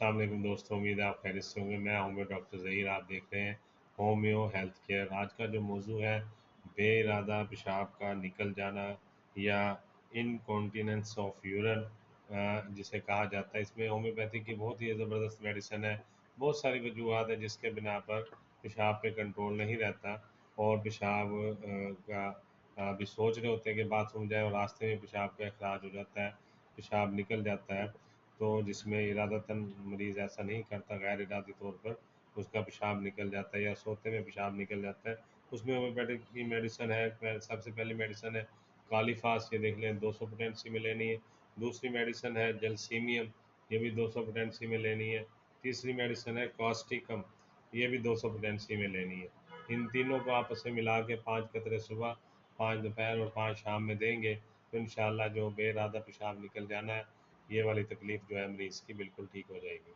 अस्सलाम वालेकुम दोस्तों, उम्मीद है आप खैरियत से होंगे। मैं होम्यो डॉक्टर ज़हीर, आप देख रहे हैं होम्यो हेल्थ केयर। आज का जो मौजू है बेइरादा पेशाब का निकल जाना या इनकॉन्टिनेंस ऑफ यूरिन जिसे कहा जाता है। इसमें होम्योपैथी की बहुत ही ज़बरदस्त मेडिसिन है। बहुत सारी वजूहत है जिसके बिना पर पेशाब पे कंट्रोल नहीं रहता और पेशाब का अभी सोच रहे होते हैं कि बाथरूम जाए और रास्ते में पेशाब का अखराज हो जाता है, पेशाब निकल जाता है। तो जिसमें इरादतन मरीज़ ऐसा नहीं करता, गैर इरादी तौर पर उसका पेशाब निकल जाता है या सोते में पेशाब निकल जाता है। उसमें होम्योपैथिक की मेडिसिन है। सबसे पहली मेडिसिन है कालीफास, ये देख लें 200 पोटेंसी में लेनी है। दूसरी मेडिसिन है जलसीमियम, ये भी 200 पोटेंसी में लेनी है। तीसरी मेडिसिन है कॉस्टिकम, ये भी 200 पोटेंसी में लेनी है। इन तीनों को आपस में मिला के 5 कतरे सुबह, 5 दोपहर और 5 शाम में देंगे तो इंशाल्लाह जो बेइरादा पेशाब निकल जाना है, ये वाली तकलीफ़ जो है मरीज़ की बिल्कुल ठीक हो जाएगी।